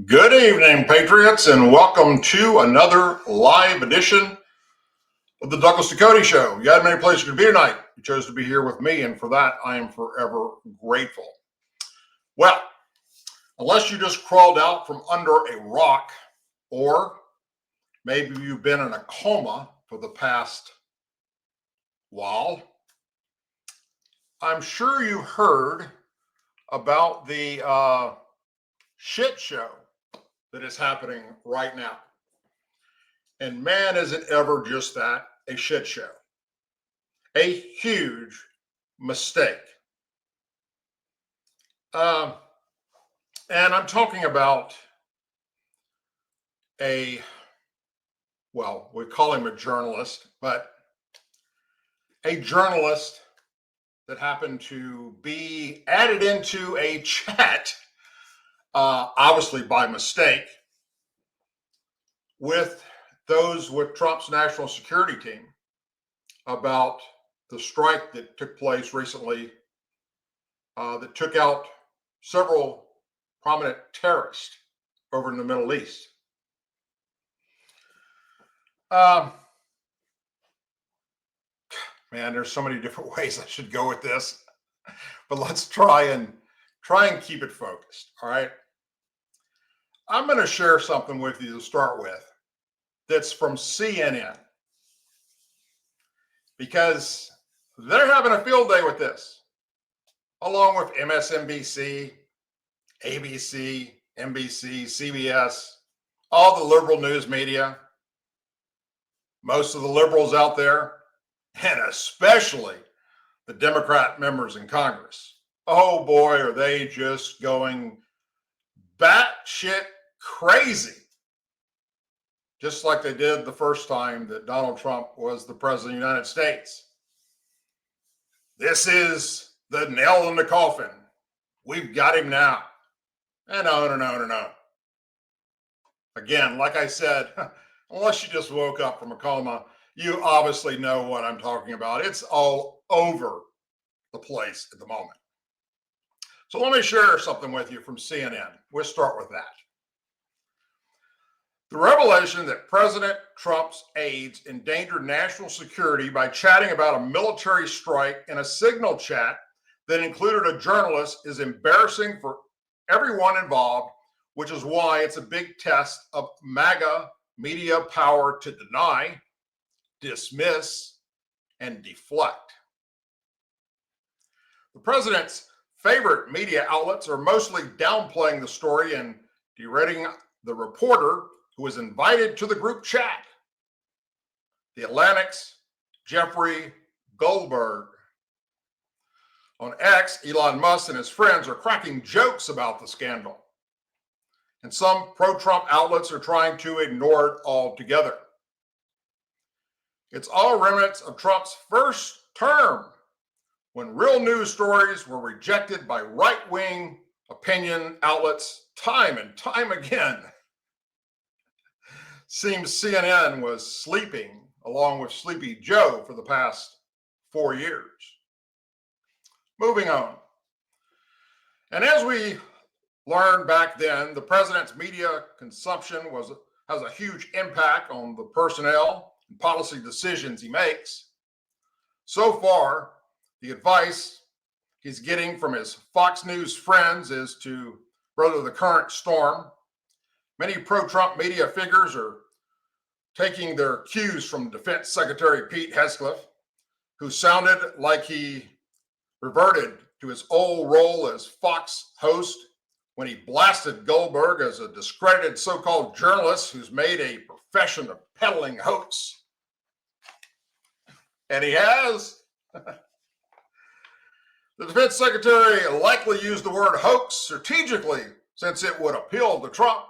Good evening, Patriots, and welcome to another live edition of the Douglas Ducote Show. You had many places you could be tonight. You chose to be here with me, and for that, I am forever grateful. Well, unless you just crawled out from under a rock, or maybe you've been in a coma for the past while, I'm sure you heard about the shit show that is happening right now. And man, is it ever just that, a shit show. A huge mistake. And I'm talking about we call him a journalist, but a journalist that happened to be added into a chat, obviously by mistake, with those with Trump's national security team about the strike that took place recently that took out several prominent terrorists over in the Middle East. Man, there's so many different ways I should go with this, but let's try and keep it focused. All right. I'm going to share something with you to start with that's from CNN, because they're having a field day with this, along with MSNBC, ABC, NBC, CBS, all the liberal news media, most of the liberals out there, and especially the Democrat members in Congress. Oh boy, are they just going batshit crazy, just like they did the first time that Donald Trump was the president of the United States. This is the nail in the coffin. We've got him now. And no. Again, like I said, unless you just woke up from a coma, you obviously know what I'm talking about. It's all over the place at the moment. So let me share something with you from CNN. We'll start with that. The revelation that President Trump's aides endangered national security by chatting about a military strike in a Signal chat that included a journalist is embarrassing for everyone involved, which is why it's a big test of MAGA media power to deny, dismiss, and deflect. The president's favorite media outlets are mostly downplaying the story and deriding the reporter who was invited to the group chat. The Atlantic's Jeffrey Goldberg. On X, Elon Musk and his friends are cracking jokes about the scandal. And some pro-Trump outlets are trying to ignore it altogether. It's all remnants of Trump's first term, when real news stories were rejected by right-wing opinion outlets time and time again. Seems CNN was sleeping along with Sleepy Joe for the past 4 years. Moving on. And as we learned back then, the president's media consumption has a huge impact on the personnel and policy decisions he makes. So far, the advice he's getting from his Fox News friends is to weather the current storm. Many pro-Trump media figures are taking their cues from Defense Secretary Pete Hegseth, who sounded like he reverted to his old role as Fox host when he blasted Goldberg as a discredited so-called journalist who's made a profession of peddling hoax. And he has. The Defense Secretary likely used the word hoax strategically, since it would appeal to Trump.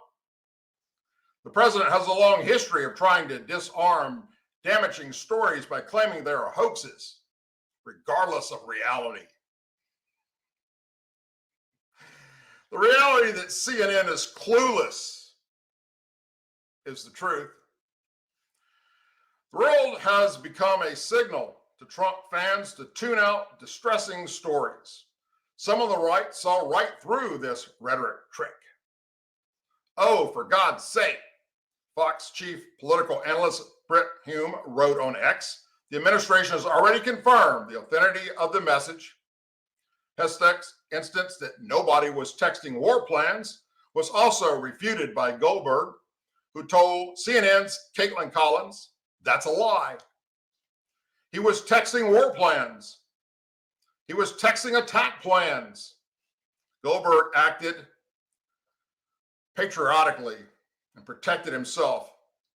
The president has a long history of trying to disarm damaging stories by claiming they are hoaxes, regardless of reality. The reality that CNN is clueless is the truth. The world has become a signal to Trump fans to tune out distressing stories. Some on the right saw right through this rhetoric trick. Oh, for God's sake, Fox chief political analyst Brit Hume wrote on X, the administration has already confirmed the authenticity of the message. Hestek's instance that nobody was texting war plans was also refuted by Goldberg, who told CNN's Caitlin Collins, that's a lie. He was texting war plans. He was texting attack plans. Goldberg acted patriotically and protected himself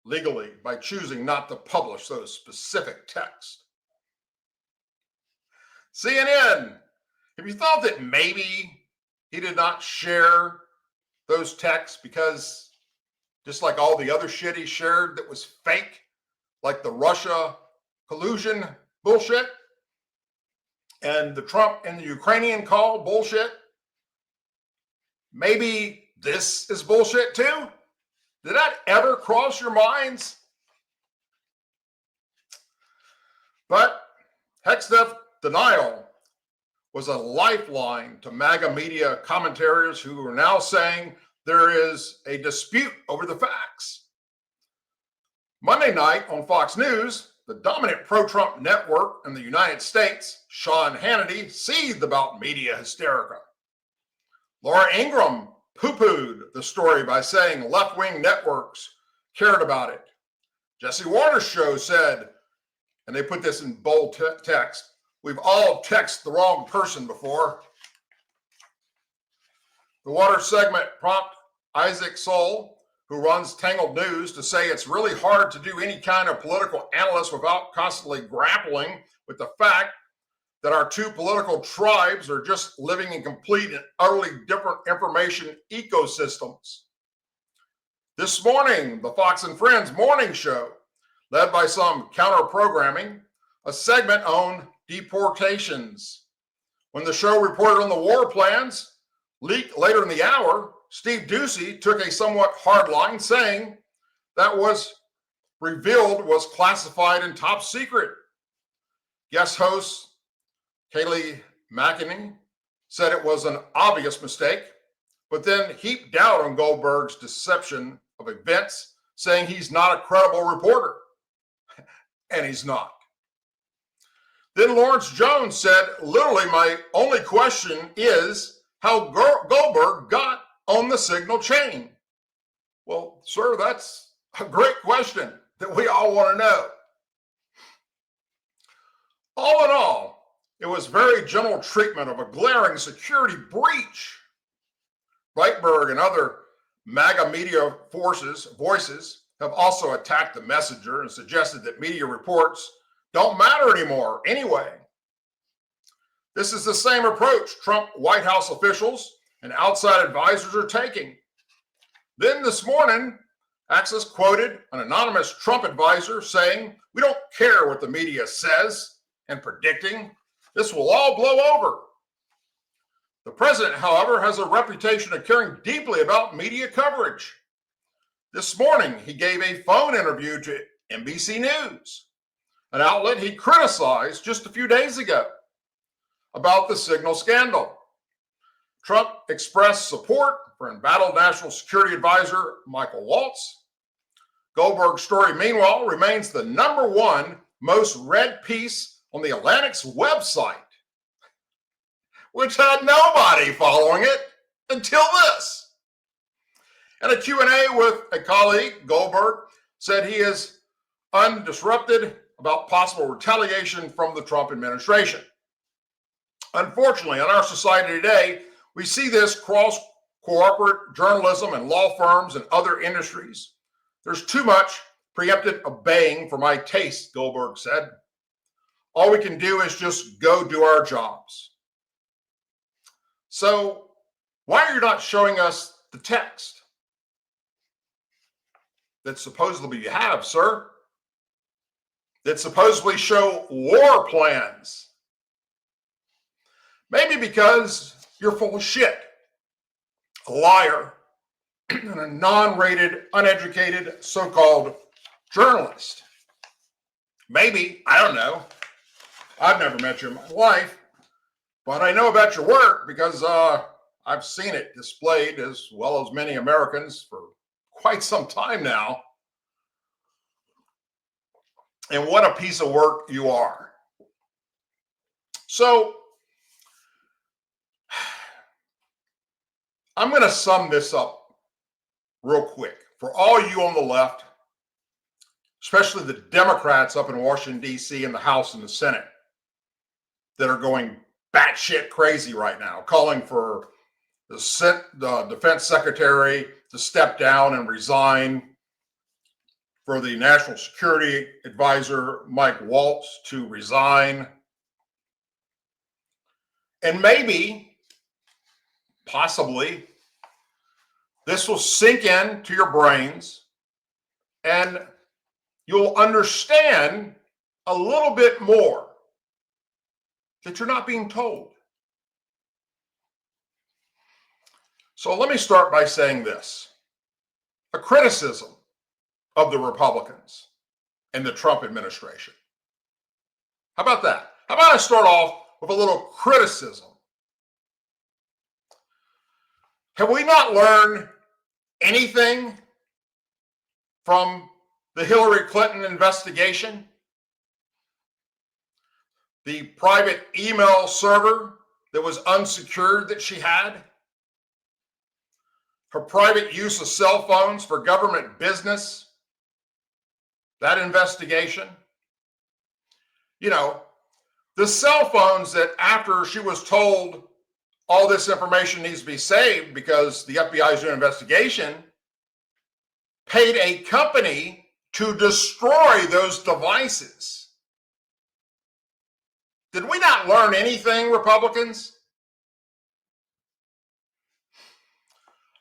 legally by choosing not to publish those specific texts. CNN, have you thought that maybe he did not share those texts because just like all the other shit he shared that was fake, like the Russia collusion bullshit and the Trump and the Ukrainian call bullshit, maybe this is bullshit too? Did that ever cross your minds? But Hexteth denial was a lifeline to MAGA media commentators who are now saying there is a dispute over the facts. Monday night on Fox News, the dominant pro-Trump network in the United States, Sean Hannity, seethed about media hysteria. Laura Ingraham poo-pooed the story by saying left-wing networks cared about it. Jesse Watters' show said, and they put this in bold text, we've all texted the wrong person before. The Watters segment prompted Isaac Soul, who runs Tangled News, to say it's really hard to do any kind of political analysis without constantly grappling with the fact that our two political tribes are just living in complete and utterly different information ecosystems. This morning, the Fox and Friends morning show, led by some counter-programming, a segment on deportations. When the show reported on the war plans, leaked later in the hour, Steve Doocy took a somewhat hard line, saying that was revealed was classified and top secret. Guest host Kayleigh McEnany said it was an obvious mistake, but then heaped doubt on Goldberg's deception of events, saying he's not a credible reporter. And he's not. Then Lawrence Jones said, literally, my only question is how Goldberg got on the signal chain. Well, sir, that's a great question that we all want to know. All in all, it was very general treatment of a glaring security breach. Breitbart and other MAGA media voices have also attacked the messenger and suggested that media reports don't matter anymore anyway. This is the same approach Trump White House officials and outside advisors are taking. Then this morning, Access quoted an anonymous Trump advisor saying, we don't care what the media says, and predicting this will all blow over. The president, however, has a reputation of caring deeply about media coverage. This morning, he gave a phone interview to NBC News, an outlet he criticized just a few days ago about the signal scandal. Trump expressed support for embattled National Security Advisor Michael Waltz. Goldberg's story, meanwhile, remains the #1 most read piece on the Atlantic's website, which had nobody following it until this. In a Q&A with a colleague, Goldberg said he is undisrupted about possible retaliation from the Trump administration. Unfortunately, in our society today, we see this cross corporate journalism and law firms and other industries. There's too much preemptive obeying for my taste, Goldberg said. All we can do is just go do our jobs. So why are you not showing us the text that supposedly you have, sir? That supposedly show war plans? Maybe because you're full of shit, a liar, and a non-rated, uneducated, so-called journalist. Maybe, I don't know. I've never met you in my life, but I know about your work because I've seen it displayed, as well as many Americans, for quite some time now. And what a piece of work you are. So I'm going to sum this up real quick. For all you on the left, especially the Democrats up in Washington, D.C., in the House and the Senate, that are going batshit crazy right now, calling for the defense secretary to step down and resign, for the national security advisor, Mike Waltz, to resign. And maybe, possibly, this will sink into your brains and you'll understand a little bit more that you're not being told. So let me start by saying this. A criticism of the Republicans and the Trump administration. How about that? How about I start off with a little criticism? Have we not learned anything from the Hillary Clinton investigation? The private email server that was unsecured that she had? Her private use of cell phones for government business? That investigation? You know, the cell phones that after she was told all this information needs to be saved because the FBI is doing an investigation, paid a company to destroy those devices. Did we not learn anything, Republicans?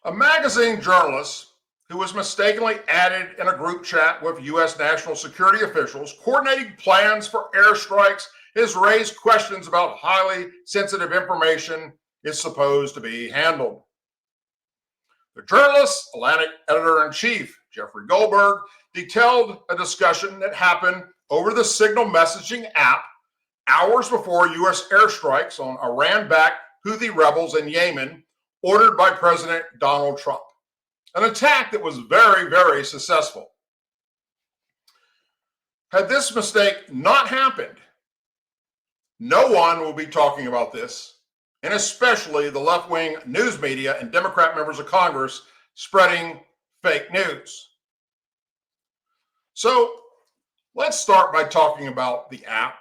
A magazine journalist who was mistakenly added in a group chat with U.S. national security officials coordinating plans for airstrikes has raised questions about highly sensitive information is supposed to be handled. The journalist's Atlantic editor-in-chief, Jeffrey Goldberg, detailed a discussion that happened over the Signal messaging app hours before U.S. airstrikes on Iran-backed Houthi rebels in Yemen ordered by President Donald Trump. An attack that was very, very successful. Had this mistake not happened, no one will be talking about this, and especially the left-wing news media and Democrat members of Congress spreading fake news. So let's start by talking about the app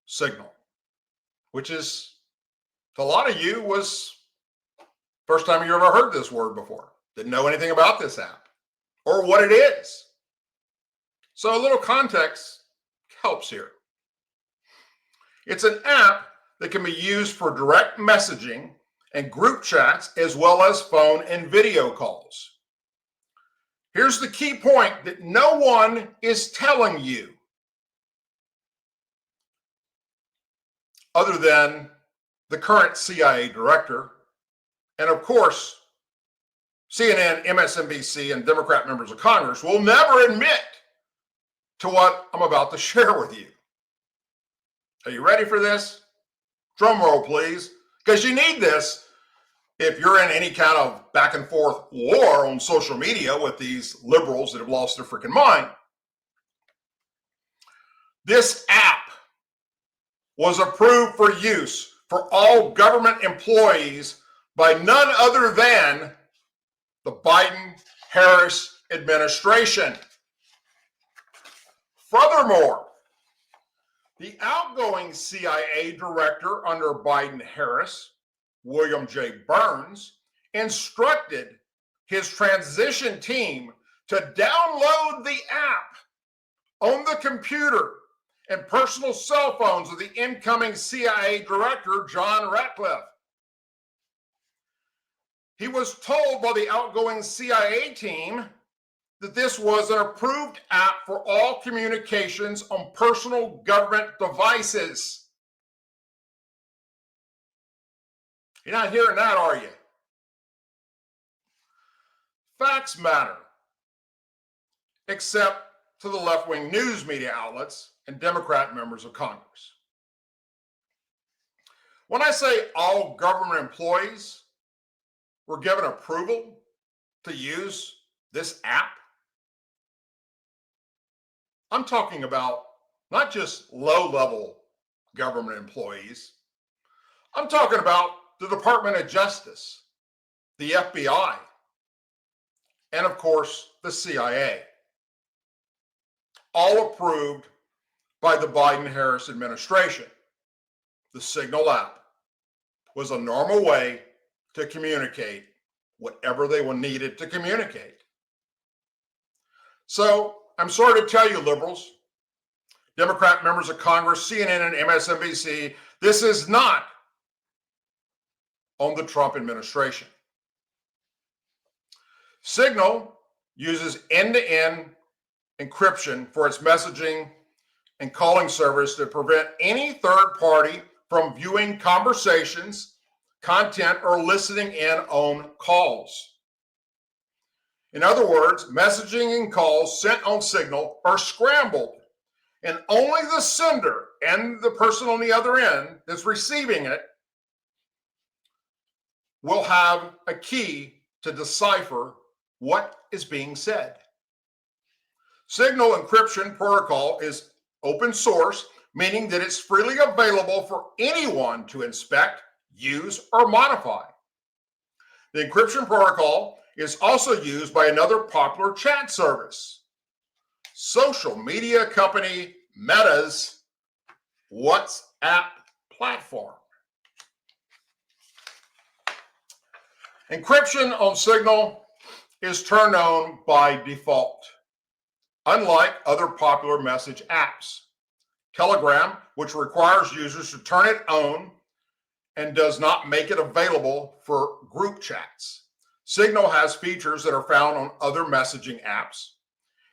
Signal, which is, to a lot of you, was first time you ever heard this word before. Didn't know anything about this app or what it is. So a little context helps here. It's an app that can be used for direct messaging and group chats, as well as phone and video calls. Here's the key point that no one is telling you, other than the current CIA director, and of course, CNN, MSNBC, and Democrat members of Congress will never admit to what I'm about to share with you. Are you ready for this? Drum roll, please, because you need this if you're in any kind of back and forth war on social media with these liberals that have lost their freaking mind. This app was approved for use for all government employees by none other than the Biden-Harris administration. Furthermore, the outgoing CIA director under Biden-Harris, William J. Burns, instructed his transition team to download the app on the computer and personal cell phones of the incoming CIA director, John Ratcliffe. He was told by the outgoing CIA team that this was an approved app for all communications on personal government devices. You're not hearing that, are you? Facts matter, except to the left-wing news media outlets and Democrat members of Congress. When I say all government employees, were given approval to use this app? I'm talking about not just low-level government employees. I'm talking about the Department of Justice, the FBI, and of course, the CIA. All approved by the Biden-Harris administration. The Signal app was a normal way to communicate whatever they needed to communicate. So I'm sorry to tell you, liberals, Democrat members of Congress, CNN and MSNBC, this is not on the Trump administration. Signal uses end-to-end encryption for its messaging and calling service to prevent any third party from viewing conversations, content, or listening in on calls. In other words, messaging and calls sent on Signal are scrambled, and only the sender and the person on the other end that's receiving it will have a key to decipher what is being said. Signal encryption protocol is open source, meaning that it's freely available for anyone to inspect, use, or modify. The encryption protocol is also used by another popular chat service, social media company Meta's WhatsApp platform. Encryption on Signal is turned on by default, unlike other popular message apps. Telegram, which requires users to turn it on and does not make it available for group chats. Signal has features that are found on other messaging apps.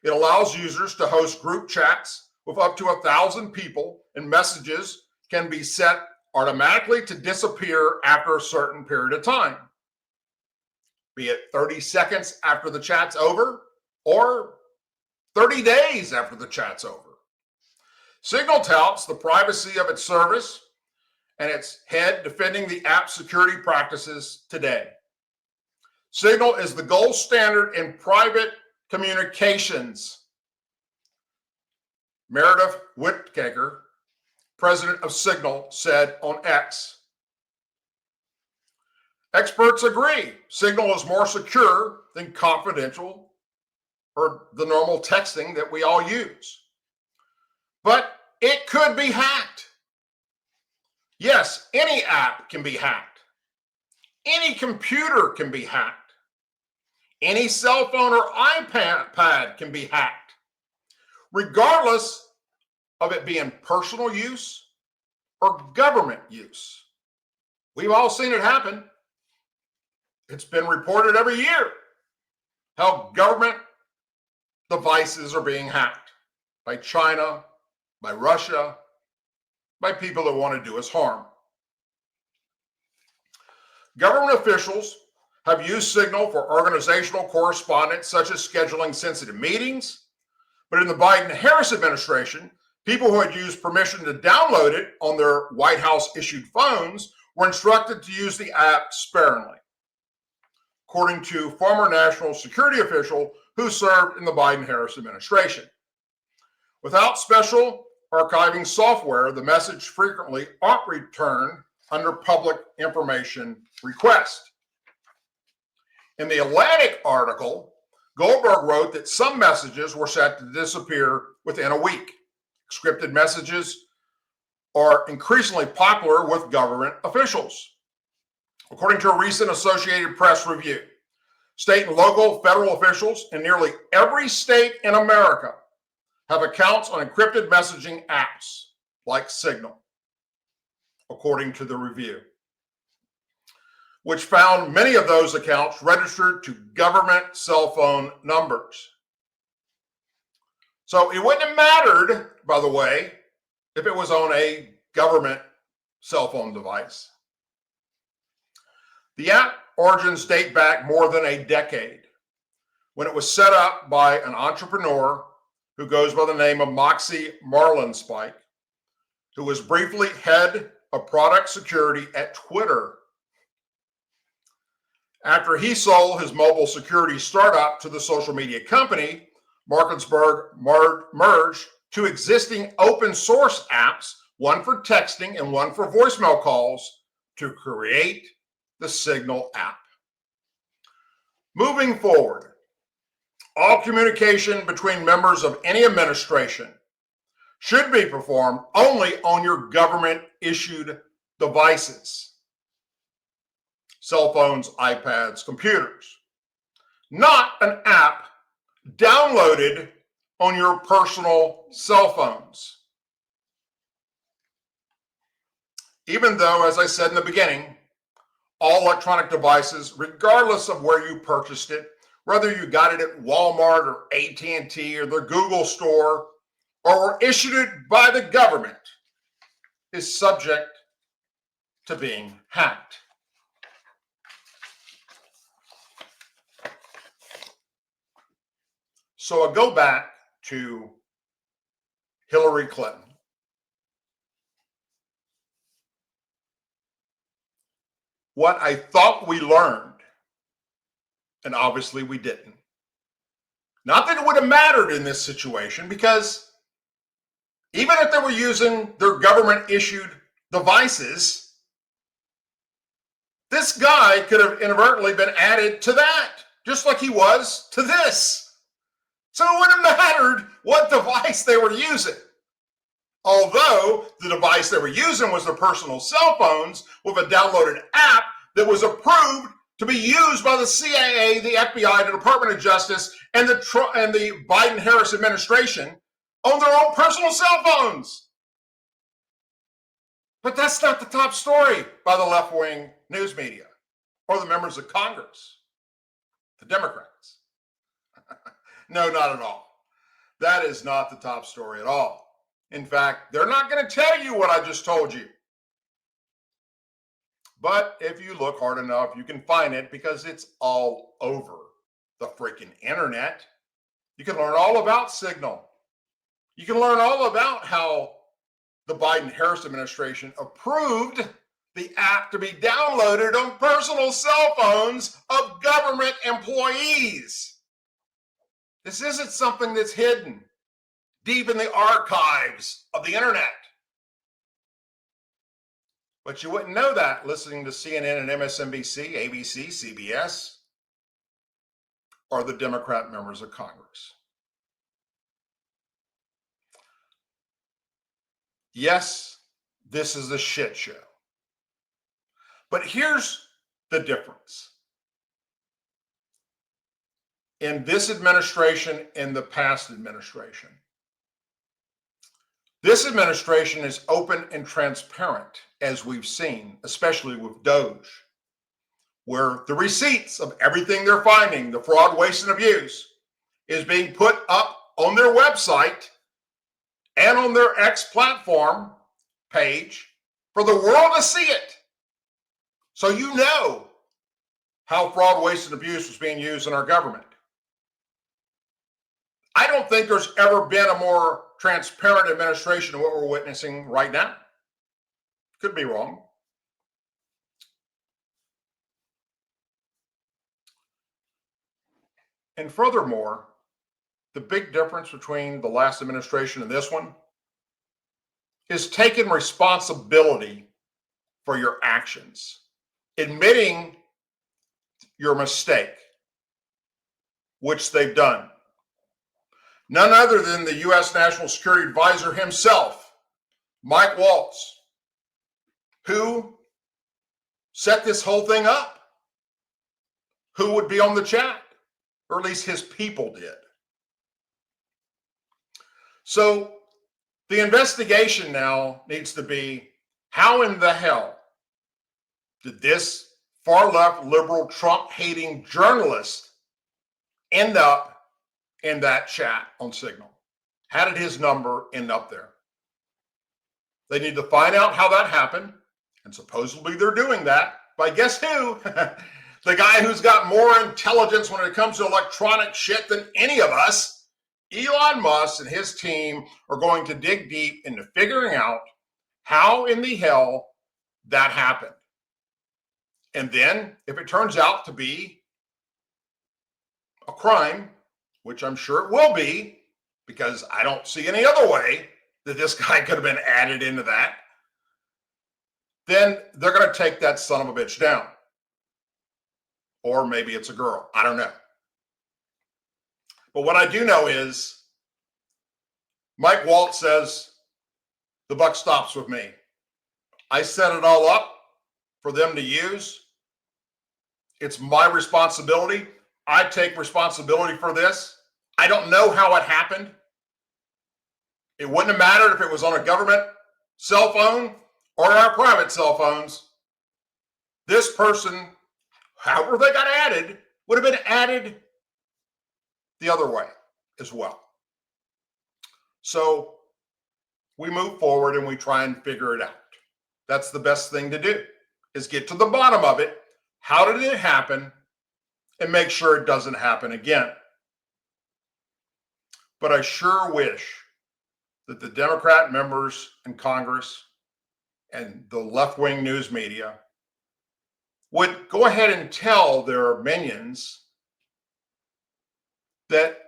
It allows users to host group chats with up to 1,000 people, and messages can be set automatically to disappear after a certain period of time, be it 30 seconds after the chat's over or 30 days after the chat's over. Signal touts the privacy of its service and its head defending the app security practices today. Signal is the gold standard in private communications. Meredith Whittaker, president of Signal, said on X. Experts agree Signal is more secure than confidential or the normal texting that we all use. But it could be hacked. Yes, any app can be hacked. Any computer can be hacked. Any cell phone or iPad can be hacked, regardless of it being personal use or government use. We've all seen it happen. It's been reported every year how government devices are being hacked by China, by Russia, by people that want to do us harm. Government officials have used Signal for organizational correspondence, such as scheduling sensitive meetings. But in the Biden-Harris administration, people who had used permission to download it on their White House-issued phones were instructed to use the app sparingly, according to former national security official who served in the Biden-Harris administration. Without special archiving software, the message frequently aren't returned under public information request. In the Atlantic article, Goldberg wrote that some messages were set to disappear within a week. Scripted messages are increasingly popular with government officials. According to a recent Associated Press review, state and local federal officials in nearly every state in America have accounts on encrypted messaging apps like Signal, according to the review, which found many of those accounts registered to government cell phone numbers. So it wouldn't have mattered, by the way, if it was on a government cell phone device. The app origins date back more than a decade, when it was set up by an entrepreneur who goes by the name of Moxie Marlinspike, who was briefly head of product security at Twitter. after he sold his mobile security startup to the social media company, Martinsburg merged two existing open source apps, one for texting and one for voicemail calls, to create the Signal app. Moving forward, all communication between members of any administration should be performed only on your government-issued devices, cell phones, iPads, computers, not an app downloaded on your personal cell phones. Even though, as I said in the beginning, all electronic devices, regardless of where you purchased it, whether you got it at Walmart or AT&T or the Google store, or were issued by the government, is subject to being hacked. So I go back to Hillary Clinton. What I thought we learned, and obviously we didn't. Not that it would have mattered in this situation, because even if they were using their government-issued devices, this guy could have inadvertently been added to that, just like he was to this. So it wouldn't have mattered what device they were using. Although the device they were using was their personal cell phones with a downloaded app that was approved to be used by the CIA, the FBI, the Department of Justice, and the Biden-Harris administration on their own personal cell phones. But that's not the top story by the left-wing news media or the members of Congress, the Democrats. No, not at all. That is not the top story at all. In fact, they're not going to tell you what I just told you. But if you look hard enough, you can find it, because it's all over the freaking internet. You can learn all about Signal. You can learn all about how the Biden-Harris administration approved the app to be downloaded on personal cell phones of government employees. This isn't something that's hidden deep in the archives of the internet. But you wouldn't know that listening to CNN and MSNBC, ABC, CBS, or the Democrat members of Congress. Yes, this is a shit show. But here's the difference. In this administration and the past administration, this administration is open and transparent, as we've seen, especially with Doge, where the receipts of everything they're finding, the fraud, waste, and abuse, is being put up on their website and on their X platform page for the world to see it. So you know how fraud, waste, and abuse was being used in our government. I don't think there's ever been a more transparent administration than what we're witnessing right now. Could be wrong. And furthermore, the big difference between the last administration and this one is taking responsibility for your actions, admitting your mistake, which they've done. None other than the U.S. National Security Advisor himself, Mike Waltz, who set this whole thing up, who would be on the chat, or at least his people did. So the investigation now needs to be, how in the hell did this far-left, liberal, Trump-hating journalist end up in that chat on Signal? How did his number end up there? They need to find out how that happened, and supposedly they're doing that by, guess who? The guy who's got more intelligence when it comes to electronic shit than any of us. Elon Musk and his team are going to dig deep into figuring out how in the hell that happened. And then if it turns out to be a crime, which I'm sure it will be, because I don't see any other way that this guy could have been added into that, then they're going to take that son of a bitch down. Or maybe it's a girl. I don't know. But what I do know is Mike Waltz says the buck stops with me. I set it all up for them to use. It's my responsibility. I take responsibility for this. I don't know how it happened. It wouldn't have mattered if it was on a government cell phone or our private cell phones. This person, however they got added, would have been added the other way as well. So we move forward and we try and figure it out. That's the best thing to do, is get to the bottom of it. How did it happen? And make sure it doesn't happen again. But I sure wish that the Democrat members in Congress and the left-wing news media would go ahead and tell their minions that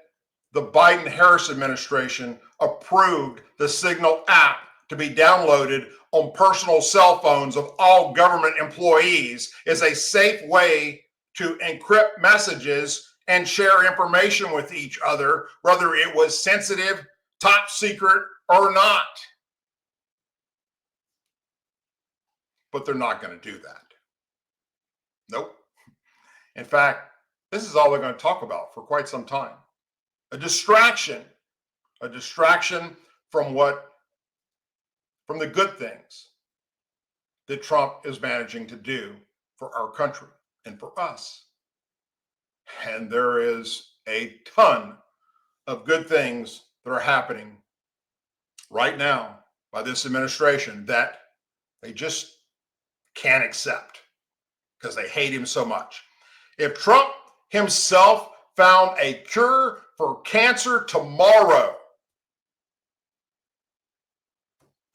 the Biden-Harris administration approved the Signal app to be downloaded on personal cell phones of all government employees as a safe way to encrypt messages and share information with each other, whether it was sensitive, top secret, or not. But they're not going to do that. Nope. In fact, this is all they're going to talk about for quite some time. A distraction from the good things that Trump is managing to do for our country and for us. And there is a ton of good things that are happening right now by this administration that they just can't accept because they hate him so much. If Trump himself found a cure for cancer tomorrow,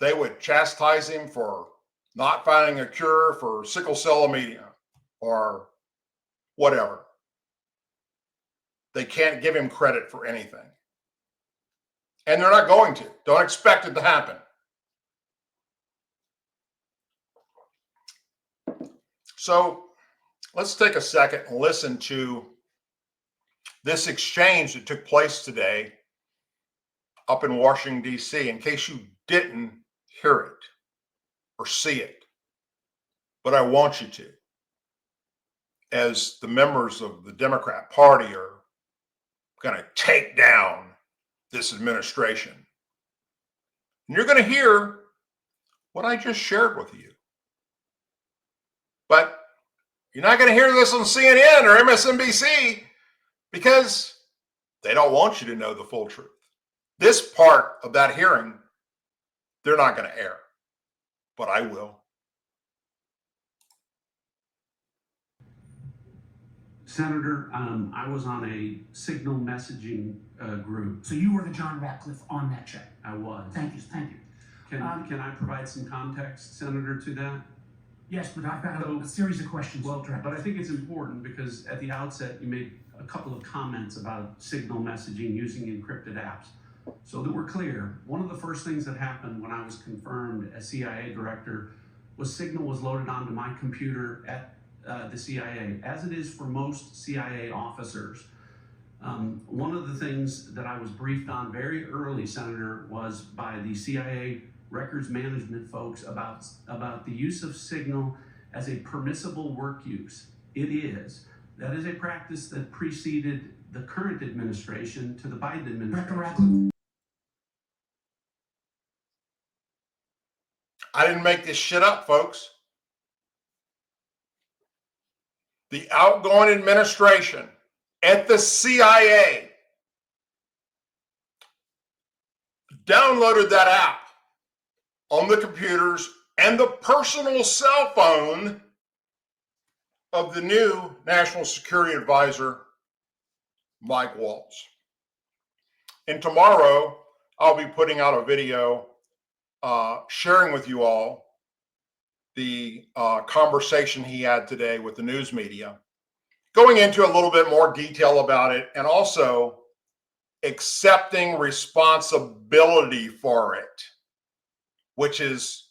they would chastise him for not finding a cure for sickle cell anemia or whatever. They can't give him credit for anything. And they're not going to. Don't expect it to happen. So let's take a second and listen to this exchange that took place today up in Washington, D.C., in case you didn't hear it or see it. But I want you to, as the members of the Democrat Party are going to take down this administration. And you're going to hear what I just shared with you. But you're not going to hear this on CNN or MSNBC because they don't want you to know the full truth. This part of that hearing, they're not going to air, but I will. Senator, I was on a Signal messaging group. So you were the John Ratcliffe on that check? I was. Thank you, thank you. Can I provide some context, Senator, to that? Yes, but I've got a series of questions. Well, but I think it's important because at the outset you made a couple of comments about Signal messaging using encrypted apps. So that we're clear, one of the first things that happened when I was confirmed as CIA director was Signal was loaded onto my computer at the CIA, as it is for most CIA officers. One of the things that I was briefed on very early, Senator, was by the CIA records management folks about the use of Signal as a permissible work use. It is. That is a practice that preceded the current administration to the Biden administration. I didn't make this shit up, folks. The outgoing administration at the CIA downloaded that app on the computers and the personal cell phone of the new National Security Advisor, Mike Waltz. And tomorrow, I'll be putting out a video sharing with you all the conversation he had today with the news media, going into a little bit more detail about it, and also accepting responsibility for it, which is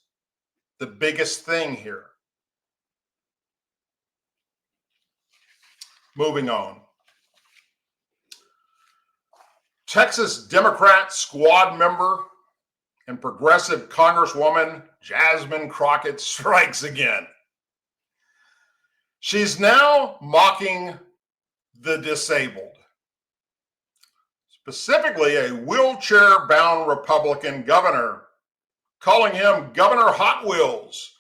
the biggest thing here. Moving on. Texas Democrat squad member and progressive Congresswoman Jasmine Crockett strikes again. She's now mocking the disabled, specifically a wheelchair-bound Republican governor, calling him Governor Hot Wheels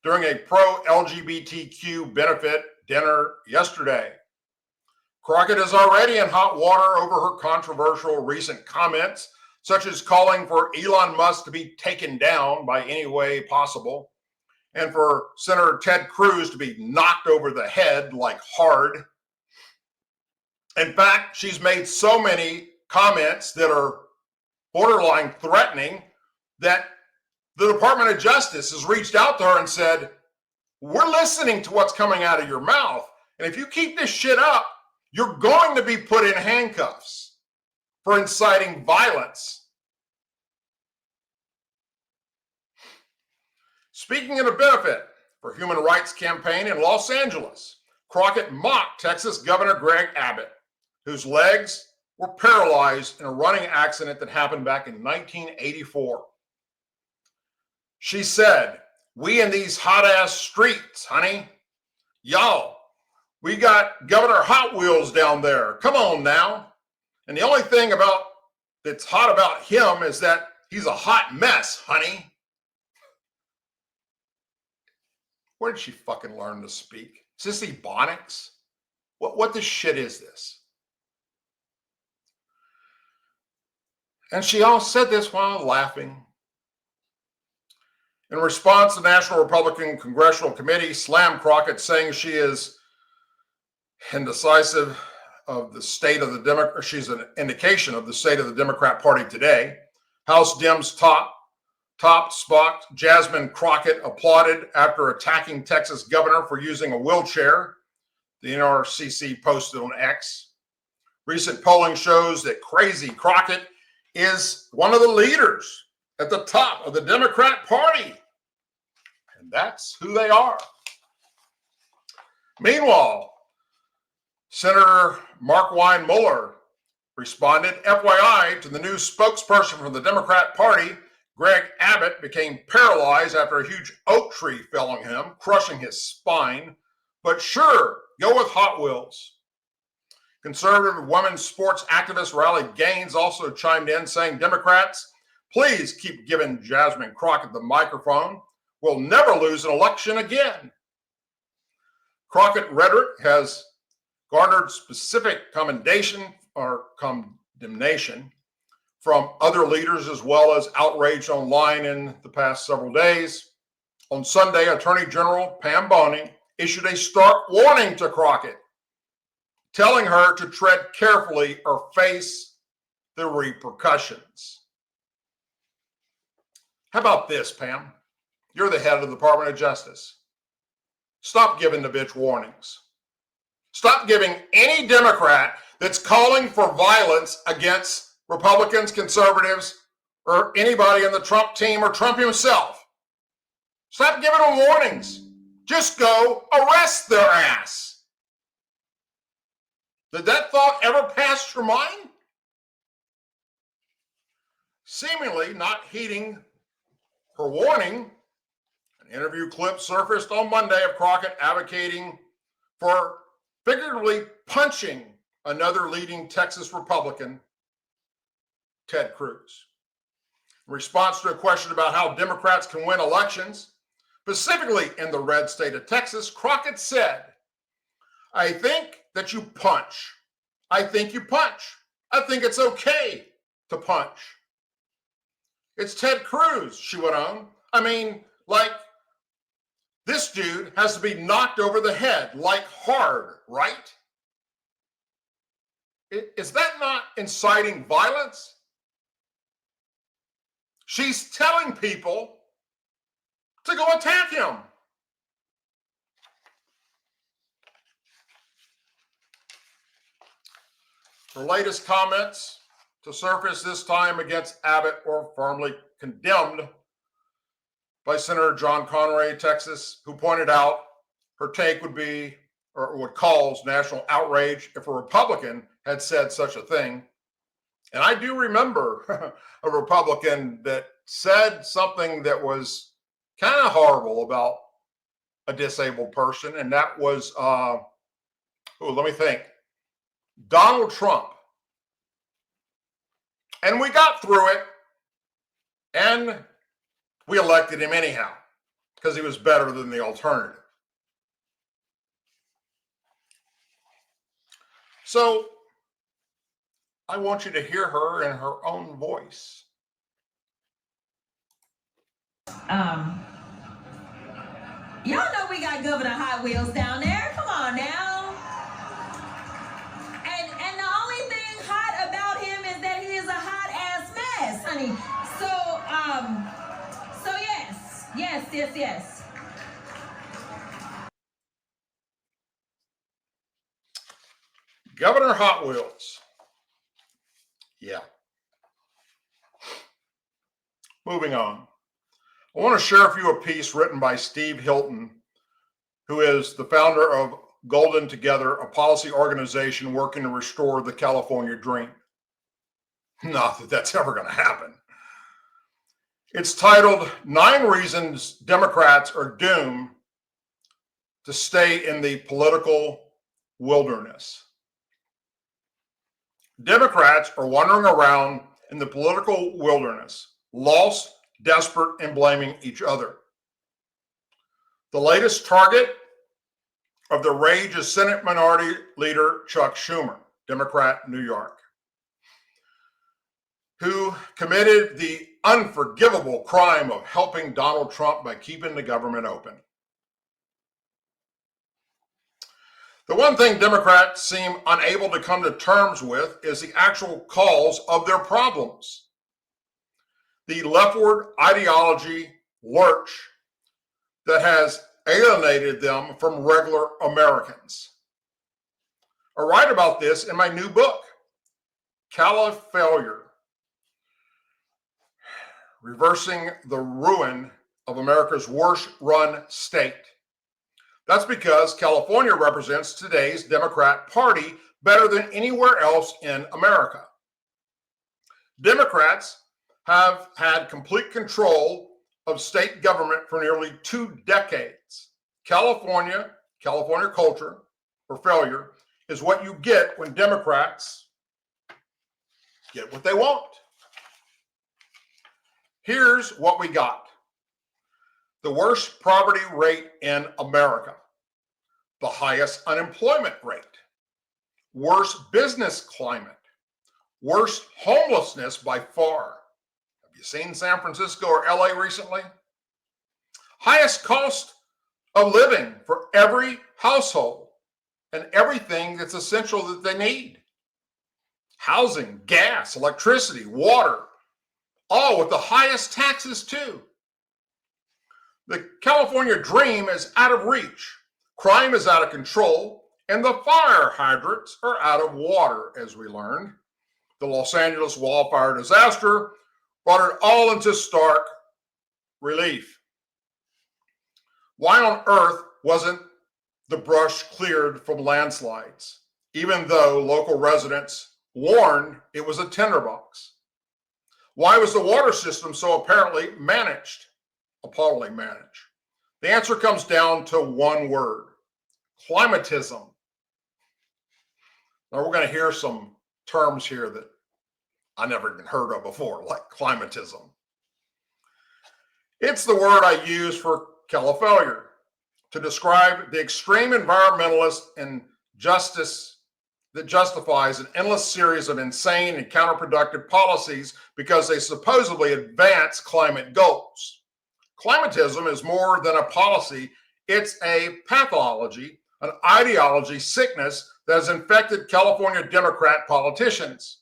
during a pro-LGBTQ benefit dinner yesterday. Crockett is already in hot water over her controversial recent comments, such as calling for Elon Musk to be taken down by any way possible, and for Senator Ted Cruz to be knocked over the head like hard. In fact, she's made so many comments that are borderline threatening that the Department of Justice has reached out to her and said, we're listening to what's coming out of your mouth, and if you keep this shit up, you're going to be put in handcuffs for inciting violence. Speaking of a benefit for human rights campaign in Los Angeles, Crockett mocked Texas Governor Greg Abbott, whose legs were paralyzed in a running accident that happened back in 1984. She said, "We in these hot-ass streets, honey. Y'all, we got Governor Hot Wheels down there. Come on now. And the only thing that's hot about him is that he's a hot mess, honey." Where did she fucking learn to speak? Is this Ebonics? What the shit is this? And she all said this while laughing. In response, the National Republican Congressional Committee slammed Crockett, saying she is indecisive of the state of the Democrat. She's an indication of the state of the Democrat Party today. House Dems top spot Jasmine Crockett applauded after attacking Texas governor for using a wheelchair. The NRCC posted on X. Recent polling shows that crazy Crockett is one of the leaders at the top of the Democrat Party. And that's who they are. Meanwhile, Senator Markwine Mueller responded, FYI, to the new spokesperson from the Democrat Party, Greg Abbott became paralyzed after a huge oak tree fell on him, crushing his spine. But sure, go with Hot Wheels. Conservative women's sports activist Riley Gaines also chimed in, saying, Democrats, please keep giving Jasmine Crockett the microphone. We'll never lose an election again. Crockett rhetoric has garnered specific commendation or condemnation from other leaders, as well as outrage online in the past several days. On Sunday, Attorney General Pam Bondi issued a stark warning to Crockett, telling her to tread carefully or face the repercussions. How about this, Pam? You're the head of the Department of Justice. Stop giving the bitch warnings. Stop giving any Democrat that's calling for violence against Republicans, conservatives, or anybody in the Trump team or Trump himself. Stop giving them warnings. Just go arrest their ass. Did that thought ever pass your mind? Seemingly not heeding her warning, an interview clip surfaced on Monday of Crockett advocating for figuratively punching another leading Texas Republican, Ted Cruz. In response to a question about how Democrats can win elections, specifically in the red state of Texas, Crockett said, I think that you punch. I think you punch. I think it's okay to punch. It's Ted Cruz, she went on. I mean, like, this dude has to be knocked over the head, like hard, right? Is that not inciting violence? She's telling people to go attack him. Her latest comments to surface, this time against Abbott, were firmly condemned by Senator John Conway, Texas, who pointed out her take would be, or would cause national outrage if a Republican had said such a thing. And I do remember a Republican that said something that was kind of horrible about a disabled person, and that was, let me think, Donald Trump. And we got through it, and we elected him anyhow, because he was better than the alternative. So I want you to hear her in her own voice. Y'all know we got Governor Hot Wheels down there. Come on now. And the only thing hot about him is that he is a hot ass mess, honey. So yes. Governor Hot Wheels. Yeah. Moving on. I want to share with you a piece written by Steve Hilton, who is the founder of Golden Together, a policy organization working to restore the California dream. Not that that's ever going to happen. It's titled 9 Reasons Democrats Are Doomed to Stay in the Political Wilderness. Democrats are wandering around in the political wilderness, lost, desperate, and blaming each other. The latest target of the rage is Senate Minority Leader Chuck Schumer, Democrat, New York, who committed the unforgivable crime of helping Donald Trump by keeping the government open. The one thing Democrats seem unable to come to terms with is the actual cause of their problems. The leftward ideology lurch that has alienated them from regular Americans. I write about this in my new book, Cali-Failure, Reversing the Ruin of America's Worst Run State. That's because California represents today's Democrat Party better than anywhere else in America. Democrats have had complete control of state government for nearly 2 decades. California culture, or failure, is what you get when Democrats get what they want. Here's what we got. The worst poverty rate in America, the highest unemployment rate, worst business climate, worst homelessness by far. Have you seen San Francisco or LA recently? Highest cost of living for every household and everything that's essential that they need. Housing, gas, electricity, water, all with the highest taxes too. The California dream is out of reach. Crime is out of control, and the fire hydrants are out of water, as we learned. The Los Angeles wildfire disaster brought it all into stark relief. Why on earth wasn't the brush cleared from landslides, even though local residents warned it was a tinderbox? Why was the water system so apparently appallingly managed? The answer comes down to one word: climatism. Now we're going to hear some terms here that I never even heard of before, like climatism. It's the word I use for Cali-Failure to describe the extreme environmentalist injustice that justifies an endless series of insane and counterproductive policies because they supposedly advance climate goals. Climatism is more than a policy. It's a pathology, an ideology sickness that has infected California Democrat politicians.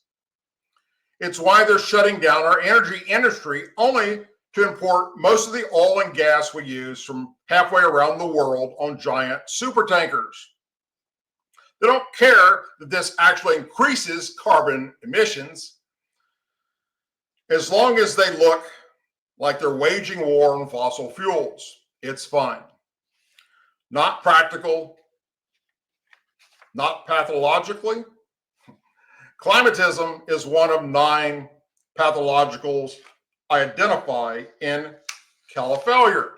It's why they're shutting down our energy industry, only to import most of the oil and gas we use from halfway around the world on giant super tankers. They don't care that this actually increases carbon emissions as long as they look like they're waging war on fossil fuels. It's fine. Not practical, not pathologically. Climatism is one of 9 pathologicals I identify in Califailure.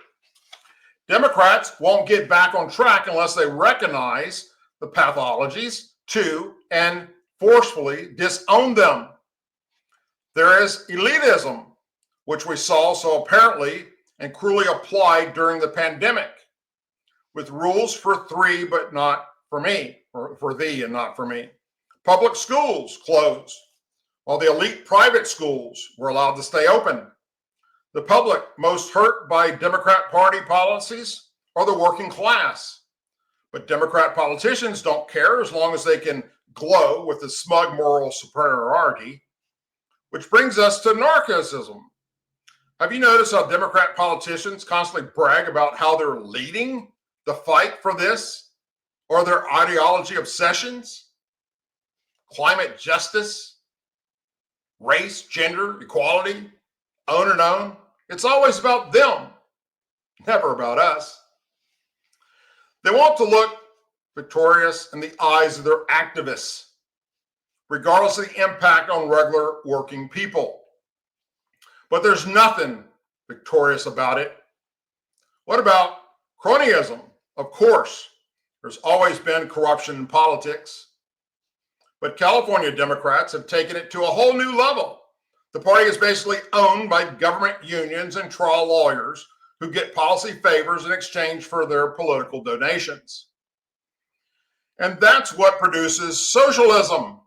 Democrats won't get back on track unless they recognize the pathologies too and forcefully disown them. There is elitism, which we saw so apparently and cruelly applied during the pandemic, with rules for three but not for me, or for thee and not for me. Public schools closed, while the elite private schools were allowed to stay open. The public most hurt by Democrat Party policies are the working class. But Democrat politicians don't care as long as they can glow with the smug moral superiority, which brings us to narcissism. Have you noticed how Democrat politicians constantly brag about how they're leading the fight for this or their ideology obsessions? Climate justice, race, gender, equality, own and own. It's always about them, never about us. They want to look victorious in the eyes of their activists, regardless of the impact on regular working people. But there's nothing victorious about it. What about cronyism? Of course, there's always been corruption in politics. But California Democrats have taken it to a whole new level. The party is basically owned by government unions and trial lawyers who get policy favors in exchange for their political donations. And that's what produces socialism.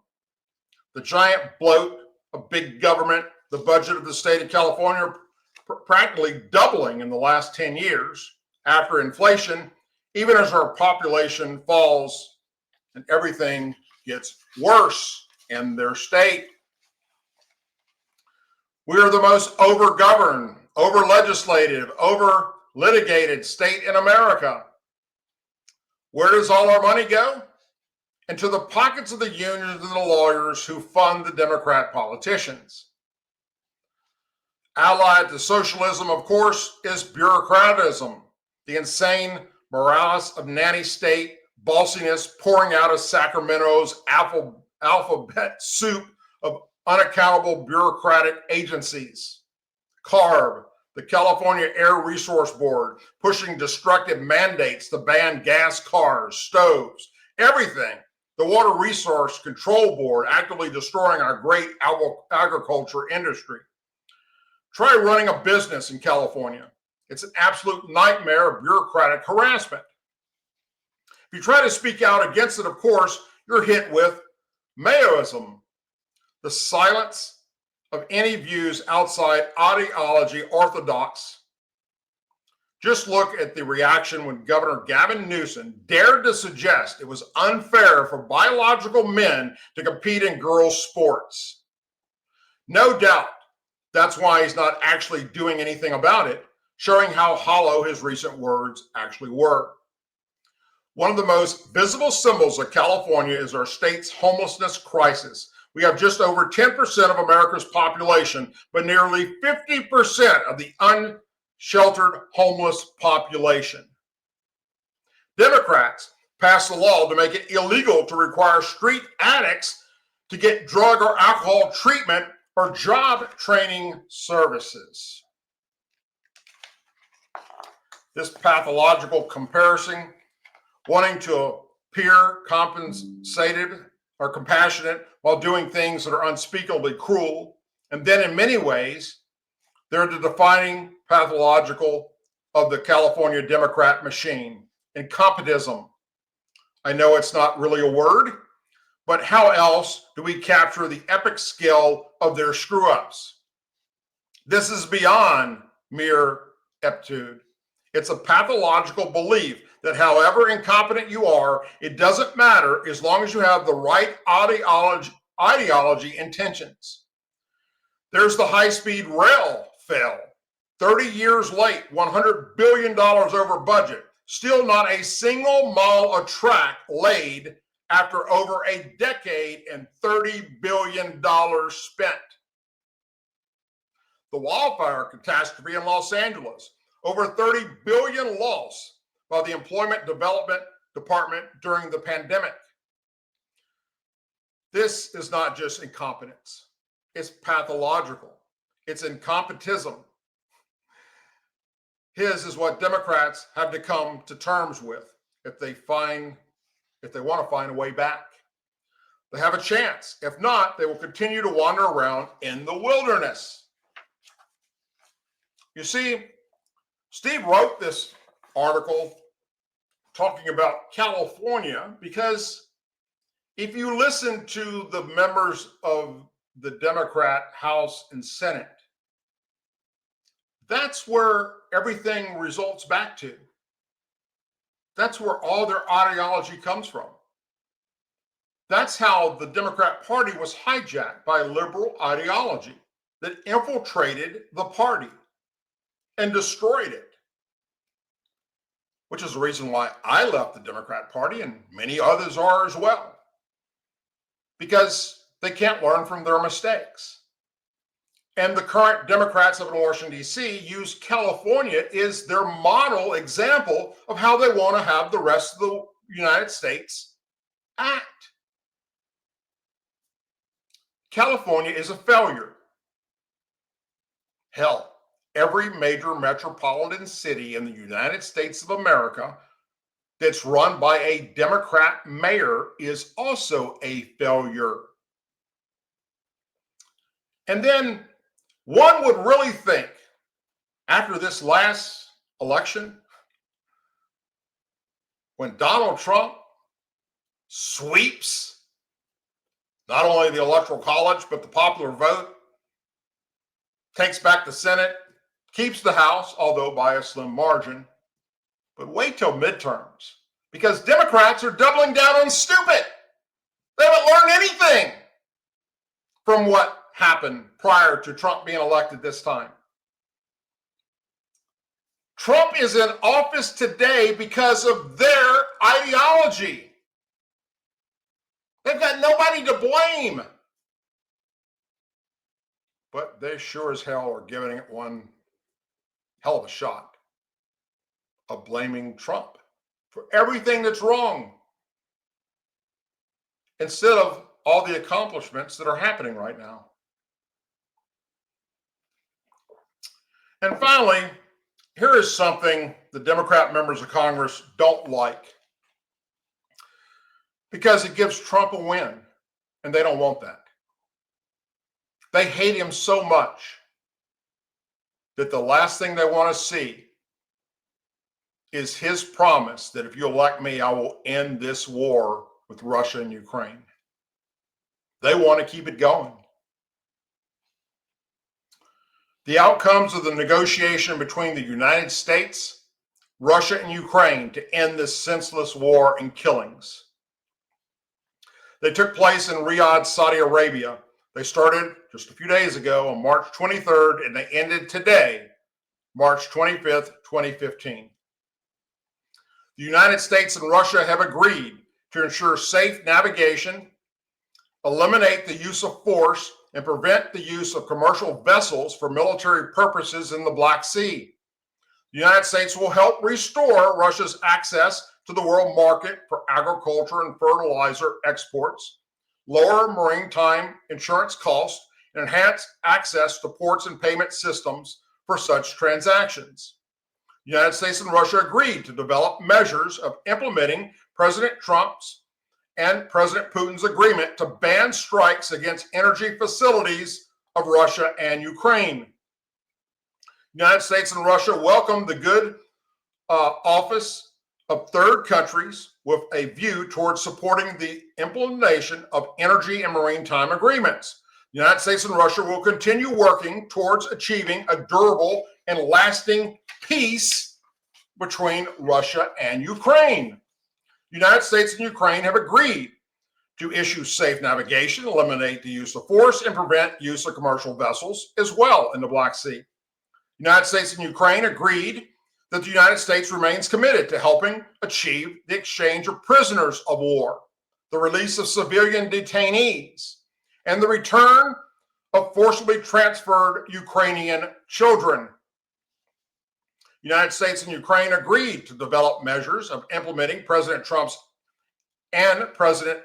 The giant bloat of big government, the budget of the state of California practically doubling in the last 10 years after inflation, even as our population falls and everything gets worse in their state. We are the most over-governed, over-legislative, over-litigated state in America. Where does all our money go? Into the pockets of the unions and the lawyers who fund the Democrat politicians. Allied to socialism, of course, is bureaucratism, the insane moralis of nanny state bossiness pouring out of Sacramento's alphabet soup of unaccountable bureaucratic agencies. CARB, the California Air Resource Board, pushing destructive mandates to ban gas cars, stoves, everything. The Water Resource Control Board, actively destroying our great agriculture industry. Try running a business in California. It's an absolute nightmare of bureaucratic harassment. If you try to speak out against it, of course, you're hit with Maoism, the silence of any views outside ideology orthodox. Just look at the reaction when Governor Gavin Newsom dared to suggest it was unfair for biological men to compete in girls' sports. No doubt that's why he's not actually doing anything about it, showing how hollow his recent words actually were. One of the most visible symbols of California is our state's homelessness crisis. We have just over 10% of America's population, but nearly 50% of the unsheltered homeless population. Democrats passed a law to make it illegal to require street addicts to get drug or alcohol treatment or job training services. This pathological comparison, wanting to appear compensated or compassionate while doing things that are unspeakably cruel, and then in many ways, they're the defining pathological of the California Democrat machine, incompetentism. I know it's not really a word, but how else do we capture the epic skill of their screw-ups? This is beyond mere aptitude. It's a pathological belief that however incompetent you are, it doesn't matter as long as you have the right ideology intentions. There's the high-speed rail fail. 30 years late, $100 billion over budget. Still not a single mile of track laid after over a decade and $30 billion spent. The wildfire catastrophe in Los Angeles, over $30 billion lost by the Employment Development Department during the pandemic. This is not just incompetence. It's pathological. It's incompetentism. His is what Democrats have to come to terms with if they want to find a way back. They have a chance. If not, they will continue to wander around in the wilderness. You see, Steve wrote this article talking about California because if you listen to the members of the Democrat House and Senate, that's where everything results back to. That's where all their ideology comes from. That's how the Democrat Party was hijacked by liberal ideology that infiltrated the party and destroyed it, which is the reason why I left the Democrat Party, and many others are as well, because they can't learn from their mistakes. And the current Democrats of Washington, D.C. use California as their model example of how they want to have the rest of the United States act. California is a failure. Hell, every major metropolitan city in the United States of America that's run by a Democrat mayor is also a failure. And then one would really think, after this last election, when Donald Trump sweeps not only the Electoral College, but the popular vote, takes back the Senate, keeps the House, although by a slim margin, but wait till midterms, because Democrats are doubling down on stupid. They haven't learned anything from what happened prior to Trump being elected this time. Trump is in office today because of their ideology. They've got nobody to blame. But they sure as hell are giving it one hell of a shot of blaming Trump for everything that's wrong, instead of all the accomplishments that are happening right now. And finally, here is something the Democrat members of Congress don't like, because it gives Trump a win, and they don't want that. They hate him so much that the last thing they want to see is his promise that if you elect me, I will end this war with Russia and Ukraine. They want to keep it going. The outcomes of the negotiation between the United States, Russia, and Ukraine to end this senseless war and killings. They took place in Riyadh, Saudi Arabia. They started just a few days ago on March 23rd, and they ended today, March 25th, 2015. The United States and Russia have agreed to ensure safe navigation, eliminate the use of force, and prevent the use of commercial vessels for military purposes in the Black Sea. The United States will help restore Russia's access to the world market for agriculture and fertilizer exports, lower maritime insurance costs, and enhance access to ports and payment systems for such transactions. The United States and Russia agreed to develop measures of implementing President Trump's and President Putin's agreement to ban strikes against energy facilities of Russia and Ukraine. The United States and Russia welcome the good office of third countries with a view towards supporting the implementation of energy and maritime agreements. The United States and Russia will continue working towards achieving a durable and lasting peace between Russia and Ukraine. The United States and Ukraine have agreed to issue safe navigation, eliminate the use of force, and prevent use of commercial vessels as well in the Black Sea. The United States and Ukraine agreed that the United States remains committed to helping achieve the exchange of prisoners of war the release of civilian detainees, and the return of forcibly transferred Ukrainian children. The United States and Ukraine agreed to develop measures of implementing President Trump's and President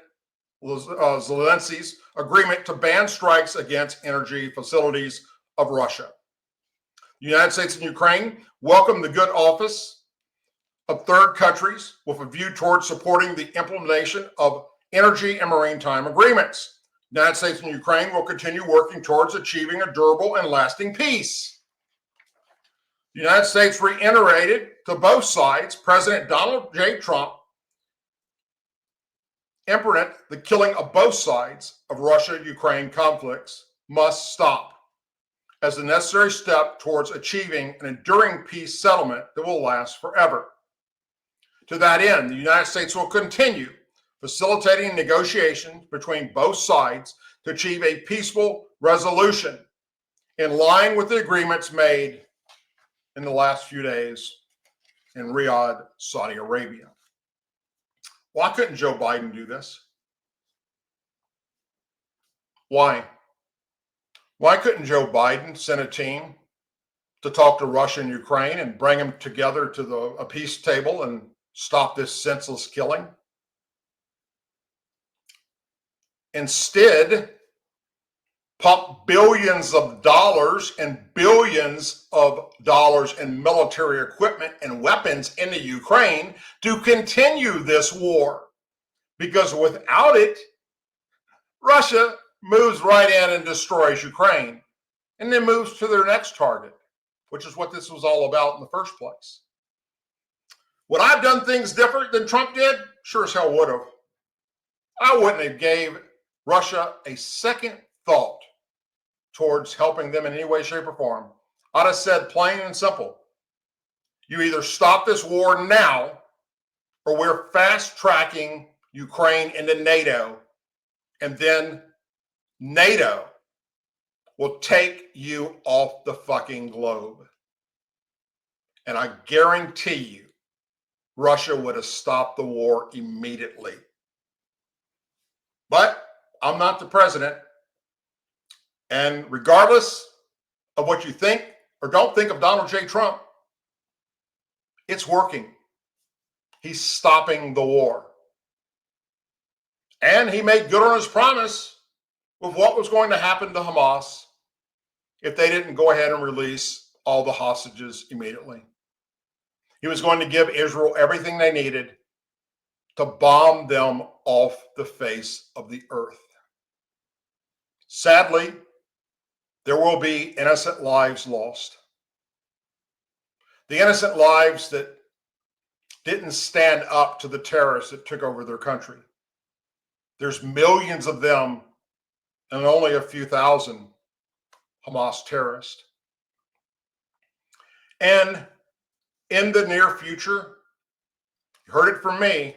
Zelensky's agreement to ban strikes against energy facilities of Russia. The United States and Ukraine welcome the good office of third countries with a view towards supporting the implementation of energy and maritime agreements. The United States and Ukraine will continue working towards achieving a durable and lasting peace. The United States reiterated to both sides President Donald J. Trump implemented the killing of both sides of Russia-Ukraine conflicts must stop as a necessary step towards achieving an enduring peace settlement that will last forever. To that end, the United States will continue facilitating negotiations between both sides to achieve a peaceful resolution in line with the agreements made in the last few days in Riyadh, Saudi Arabia. Why couldn't Joe Biden do this? Why? Why couldn't Joe Biden send a team to talk to Russia and Ukraine and bring them together to a peace table and stop this senseless killing? Instead, pump billions of dollars and billions of dollars in military equipment and weapons into Ukraine to continue this war. Because without it, Russia moves right in and destroys Ukraine and then moves to their next target, which is what this was all about in the first place. Would I have done things different than Trump did? Sure as hell would have. I wouldn't have gave Russia a second thought towards helping them in any way, shape, or form. I'd have said plain and simple, you either stop this war now or we're fast tracking Ukraine into NATO, and then NATO will take you off the fucking globe. And I guarantee you, Russia would have stopped the war immediately. But I'm not the president. And regardless of what you think or don't think of Donald J. Trump, it's working. He's stopping the war. And he made good on his promise with what was going to happen to Hamas if they didn't go ahead and release all the hostages immediately. He was going to give Israel everything they needed to bomb them off the face of the earth. Sadly, there will be innocent lives lost. The innocent lives that didn't stand up to the terrorists that took over their country. There's millions of them and only a few thousand Hamas terrorists. And in the near future, you heard it from me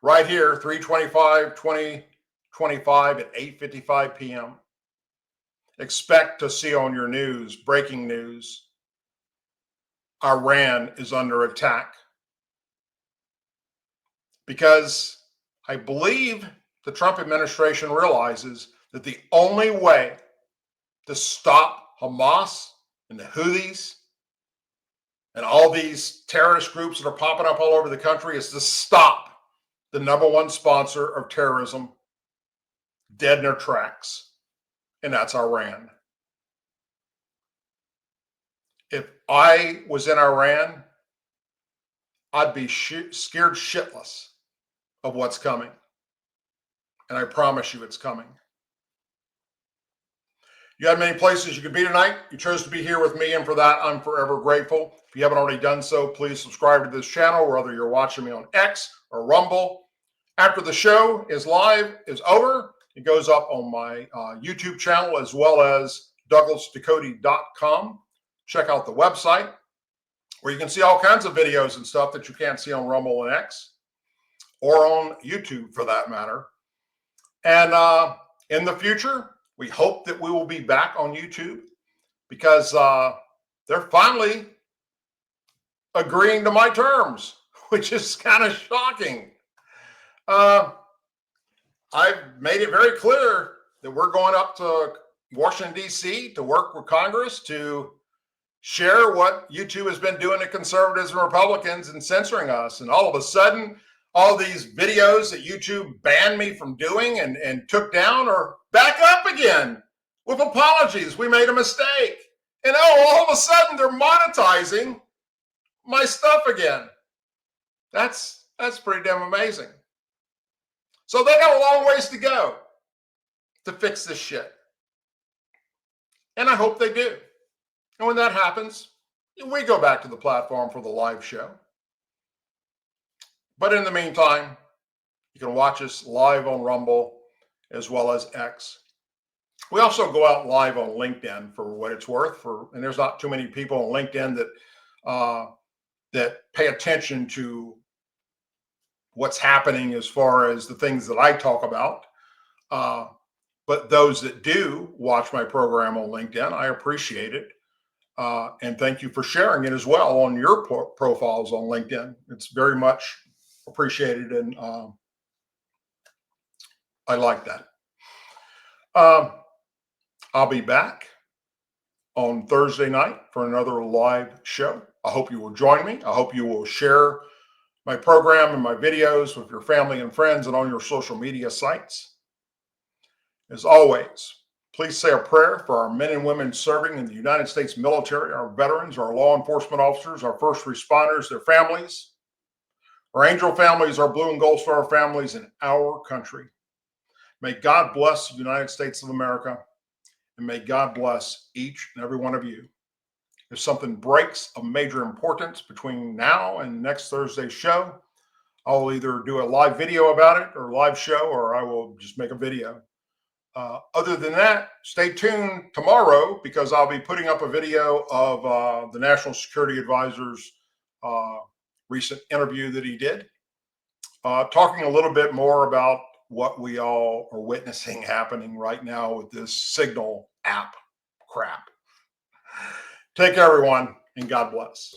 right here, 3/25/2025 at 8:55 p.m. Expect to see on your news, breaking news, Iran is under attack. Because I believe the Trump administration realizes that the only way to stop Hamas and the Houthis and all these terrorist groups that are popping up all over the country is to stop the number one sponsor of terrorism dead in their tracks, and that's Iran. If I was in Iran, I'd be scared shitless of what's coming. And I promise you it's coming. You had many places you could be tonight. You chose to be here with me, and for that, I'm forever grateful. If you haven't already done so, please subscribe to this channel, whether you're watching me on X or Rumble. After the show is over, it goes up on my YouTube channel as well as DouglasDucote.com. Check out the website where you can see all kinds of videos and stuff that you can't see on Rumble and X or on YouTube for that matter. And in the future, we hope that we will be back on YouTube because they're finally agreeing to my terms, which is kind of shocking. I've made it very clear that we're going up to Washington, D.C. to work with Congress to share what YouTube has been doing to conservatives and Republicans and censoring us. And all of a sudden, all these videos that YouTube banned me from doing and took down are back up again with apologies. We made a mistake. And all of a sudden, they're monetizing my stuff again. That's pretty damn amazing. So they got a long ways to go to fix this shit. And I hope they do. And when that happens, we go back to the platform for the live show. But in the meantime, you can watch us live on Rumble as well as X. We also go out live on LinkedIn for what it's worth. And there's not too many people on LinkedIn that pay attention to what's happening as far as the things that I talk about. But those that do watch my program on LinkedIn, I appreciate it. And thank you for sharing it as well on your profiles on LinkedIn. It's very much appreciated, and I like that. I'll be back on Thursday night for another live show. I hope you will join me. I hope you will share my program and my videos with your family and friends and on your social media sites. As always, please say a prayer for our men and women serving in the United States military, our veterans, our law enforcement officers, our first responders, their families, our angel families, our blue and gold star families in our country. May God bless the United States of America, and may God bless each and every one of you. If something breaks of major importance between now and next Thursday's show, I'll either do a live video about it or a live show, or I will just make a video. Other than that, stay tuned tomorrow because I'll be putting up a video of the National Security Advisor's recent interview that he did, talking a little bit more about what we all are witnessing happening right now with this Signal app crap. Take care, everyone, and God bless.